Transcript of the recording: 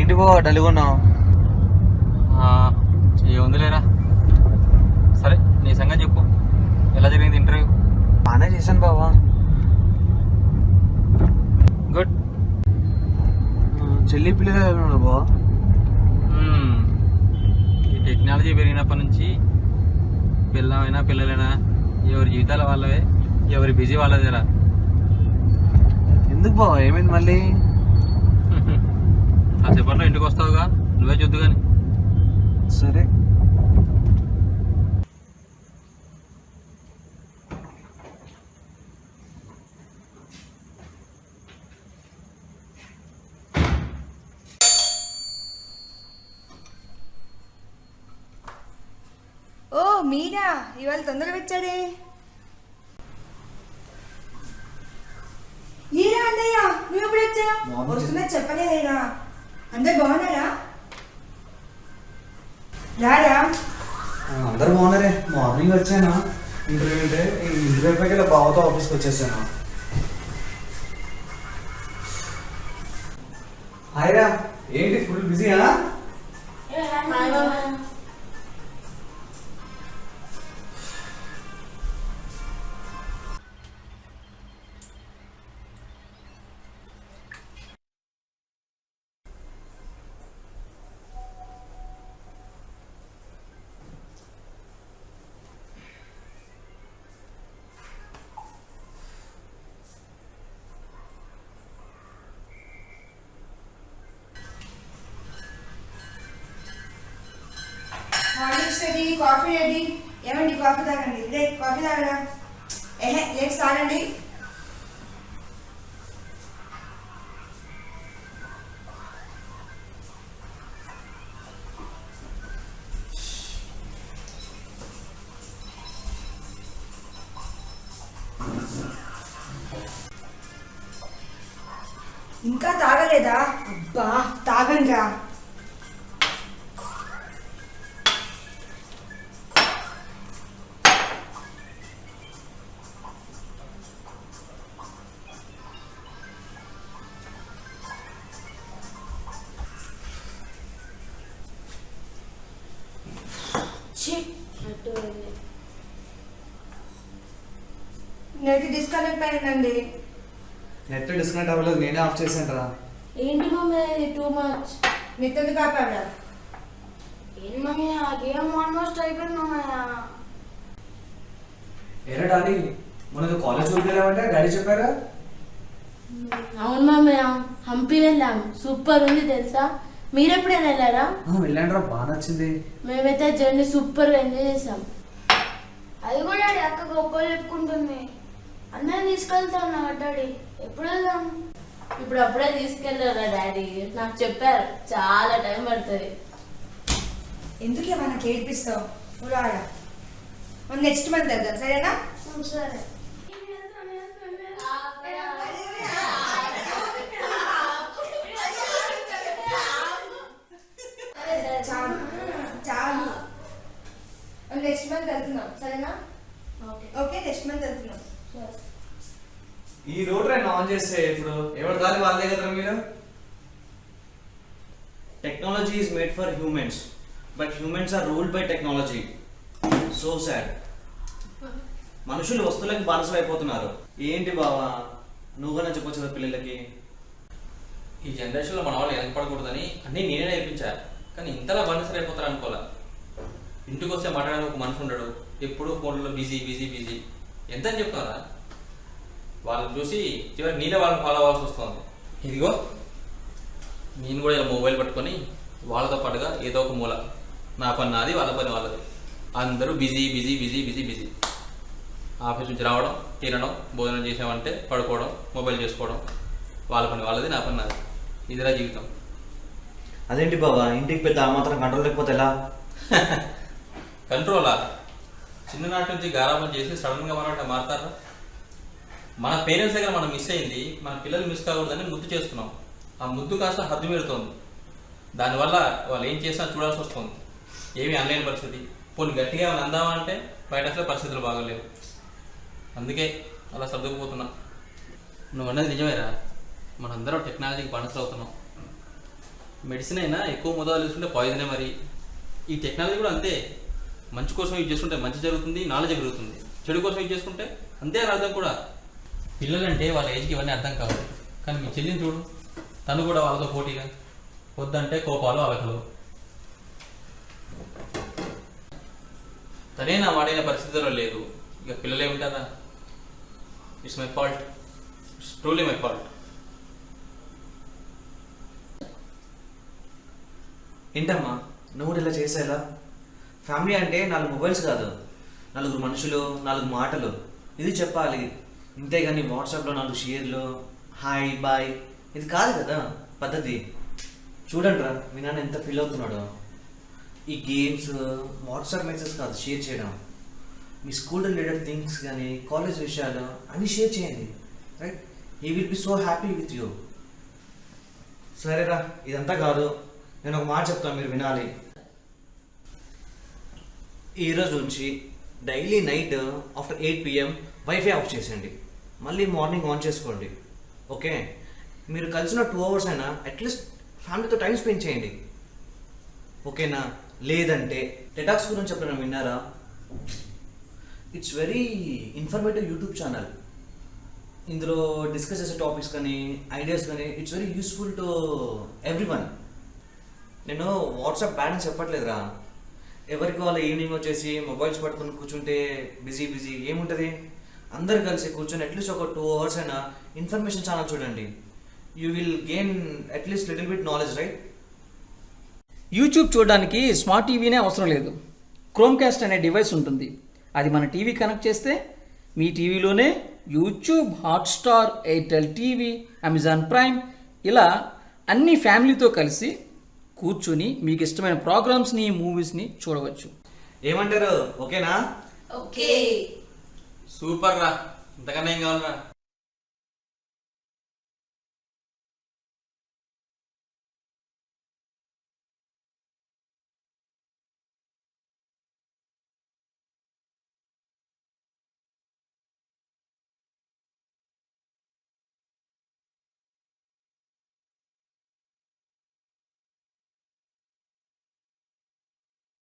ఏంటి బావ డల్గొన్నావు? ఏముందిలేరా. సరే నీ సంగతి చెప్పు, ఎలా జరిగింది ఇంటర్వ్యూ? బాగానే చేశాను బావా. గుడ్. చెల్లి పిల్లలు బావా. ఈ టెక్నాలజీ పెరిగినప్పటి నుంచి పిల్లమైనా పిల్లలైనా ఎవరి జీవితాల వాళ్ళవే, ఎవరి బిజీ వాళ్ళదేరా. ఎందుకు బావా, ఏమైంది మళ్ళీ? కాసేపట్లో ఇంటికి వస్తావుగా, నువ్వే చూద్దు కానీ. సరే. ఓ మీరా, ఇవాళ తొందరగా వచ్చాడే. మీరా అన్నయ్య, నువ్వు ఎప్పుడు వచ్చా? వస్తున్నా చెప్పలేదేనా? అందరు బాగున్నారా? రారా. అందరు బాగున్నారే. మార్నింగ్ వచ్చాను ఇంటర్వ్యూ ఉంటే, ఇంటర్వ్యూ అయిపోయి ఇలా బావతో ఆఫీస్కి వచ్చేసాను. హాయ్రా, ఏంటి ఫుల్ బిజీయా? Morning ready, coffee ready. ఏమండి కాఫీ తాగండి. రే కాఫీ తాగరా. లేట్స్ తాగండి. ఇంకా తాగలేదా? అబ్బా తాగండి. నెట్ డిస్కనెక్ట్ అయిందండి. నెట్ డిస్కనెక్ట్ అవ్వలేదు, నేనే ఆఫ్ చేశాను రా. ఏంటి మమ్మీ టూ మచ్? నెట్ ఎందుకు ఆపాడా? ఏంటి మమ్మీ ఆ గేమ్ ఆల్మోస్ట్ అయిపోయింది మమ్మయ్య. ఏరా డాడీ, మన కాలేజ్ వెళ్ళామంటే డాడీ చెప్పారా? అవును మమ్మయ్య, హంపి వెళ్ళాం. సూపర్ ఉంది తెలుసా. మీరెప్పుడైనా వెళ్ళారా? వెళ్ళాను రా, బాగా నచ్చింది. మేమైతే జర్నీ సూపర్ గా ఎంజాయ్ చేసాం. అది కూడా డాడీ అక్క గొప్పలు చెప్పుకుంటుంది. అందరం తీసుకెళ్తాను డాడీ. ఎప్పుడు వెళ్దాం? ఇప్పుడు అప్పుడే తీసుకెళ్ళారా డాడీ? నాకు చెప్పారు చాలా టైం పడుతుంది. ఎందుకు మనకి ఏడిపిస్తావు? నువ్వు ఆడ. మనం నెక్స్ట్ మంత్ వెళ్దాం, సరేనా? సరే. చాలు. నెక్స్ట్ మంత్ వెళ్తున్నాం, సరేనా? ఓకే నెక్స్ట్ మంత్ వెళ్తున్నాం. ఈ రోడ్ రైన్ ఆన్ చేస్తే ఇప్పుడు ఎవరి దారి వాళ్ళే కదా మీరు. Technology is made for humans, but humans are ruled by technology. So sad. మనుషులు వస్తువులకి బానిసలు అయిపోతున్నారు. ఏంటి బావా, నువ్వుగానే చెప్పొచ్చు కదా పిల్లలకి. ఈ జనరేషన్లో మన వాళ్ళు వెనకపడకూడదని అన్నీ నేనే నేర్పించాను, కానీ ఇంతలా బానిసలు అయిపోతారు అనుకోలే. ఇంటికి వస్తే మాట్లాడడానికి ఒక మనిషి ఉండడు, ఎప్పుడూ ఫోన్లో బిజీ బిజీ బిజీ. ఎంత అని చెప్తారా? వాళ్ళని చూసి చివరికి నేనే వాళ్ళని ఫాలో అవ్వాల్సి వస్తుంది. ఇదిగో నేను కూడా ఇలా మొబైల్ పట్టుకొని వాళ్ళతో పాటుగా ఏదో ఒక మూల, నా పని నాది, వాళ్ళ పని వాళ్ళది. అందరూ busy busy busy busy busy. Office నుంచి రావడం, తినడం, భోజనం చేసామంటే పడుకోవడం, మొబైల్ చేసుకోవడం. వాళ్ళ పని వాళ్ళది, నా పని నాది. ఇదిరా జీవితం. అదేంటి బాబా, ఇంటికి పెద్ద ఆ మాత్రం కంట్రోల్ లేకపోతే ఎలా? కంట్రోలా? చిన్ననాటి నుంచి గారాబం చేసి సడన్గా మనం మారుతారా? మన పేరెంట్స్ దగ్గర మనం మిస్ అయింది, మన పిల్లలు మిస్ కాకూడదని ముద్దు చేస్తున్నాం. ఆ ముద్దు కాస్త హద్దు మీరుతోంది. దానివల్ల వాళ్ళు ఏం చేసినా చూడాల్సి వస్తుంది. ఏమీ అనలేని పరిస్థితి. పోనీ గట్టిగా ఏమైనా అందామా అంటే బయట అసలు పరిస్థితులు బాగోలేవు. అందుకే అలా సర్దుకుపోతున్నా. నువ్వు అన్నది నిజమేరా, మనందరం టెక్నాలజీకి బానిసలు అవుతున్నాం. మెడిసిన్ అయినా ఎక్కువ మోతాదు తీసుకుంటే పాయిజనే మరి. ఈ టెక్నాలజీ కూడా అంతే. మంచి కోసం యూజ్ చేసుకుంటే మంచి జరుగుతుంది, నాలెడ్జ్ పెరుగుతుంది. చెడు కోసం యూజ్ చేసుకుంటే అంతే అని అర్థం కూడా. పిల్లలంటే వాళ్ళ ఏజ్కి ఇవన్నీ అర్థం కావాలి. కానీ మీ చెల్లిని చూడు, తను కూడా వాళ్ళతో పోటీగా వద్దంటే కోపాలు అలకలు. తనే నా వాడైన పరిస్థితిలో లేదు, ఇక పిల్లలే ఉంటారా? It's my fault, it's truly my fault. ఏంటమ్మా నువ్వు కూడా ఇలా చేసేలా? ఫ్యామిలీ అంటే 4 మొబైల్స్ కాదు, 4 మనుషులు, 4 మాటలు, ఇది చెప్పాలి. ఇంతేగాని వాట్సాప్లో 4 షేర్లు, హాయ్ బాయ్, ఇది కాదు కదా పద్ధతి. చూడండి రా మీ నాన్న ఎంత ఫీల్ అవుతున్నాడో. ఈ గేమ్స్, వాట్సాప్ మెసేజ్ కాదు షేర్ చేయడం. మీ స్కూల్ రిలేటెడ్ థింగ్స్ కానీ కాలేజ్ విషయాలు అన్నీ షేర్ చేయండి, right? He will be so happy with you. సరేరా, ఇదంతా కాదు, నేను ఒక మాట చెప్తాను, మీరు వినాలి. ఈరోజు నుంచి daily night after 8 PM wifi of చేసేయండి, మళ్ళీ మార్నింగ్ ఆన్ చేసుకోండి. ఓకే? మీరు కలిసిన 2 hours అయినా అట్లీస్ట్ ఫ్యామిలీతో టైం స్పెండ్ చేయండి. ఓకేనా? లేదంటే డెటాక్స్ గురించి చెప్పడం విన్నారా? It's very informative YouTube channel. ఇందులో డిస్కస్ చేసే టాపిక్స్ కానీ ఐడియాస్ కానీ it's very useful to everyone. నేను వాట్సాప్ బ్యాన్ అని చెప్పట్లేదురా. ఎవరికి వాళ్ళ ఈవినింగ్ వచ్చేసి మొబైల్స్ పట్టుకొని కూర్చుంటే బిజీ ఏముంటుంది? అందరు కలిసి కూర్చొని అట్లీస్ట్ ఒక 2 hours అయినా ఇన్ఫర్మేషన్ ఛానల్ చూడండి. You will gain at least little bit knowledge, right? YouTube చూడడానికి స్మార్ట్ టీవీనే అవసరం లేదు. క్రోమ్కాస్ట్ అనే డివైస్ ఉంటుంది. అది మన టీవీ కనెక్ట్ చేస్తే మీ టీవీలోనే YouTube, Hotstar, Airtel TV, Amazon prime ఇలా అన్ని ఫ్యామిలీతో కలిసి కూర్చుని మీకు ఇష్టమైన ప్రోగ్రామ్స్ని, మూవీస్ని చూడవచ్చు. ఏమంటారు? ఓకేనా? ఓకే. సూపర్ రా, ఇంతకన్నా ఏం కావాలరా?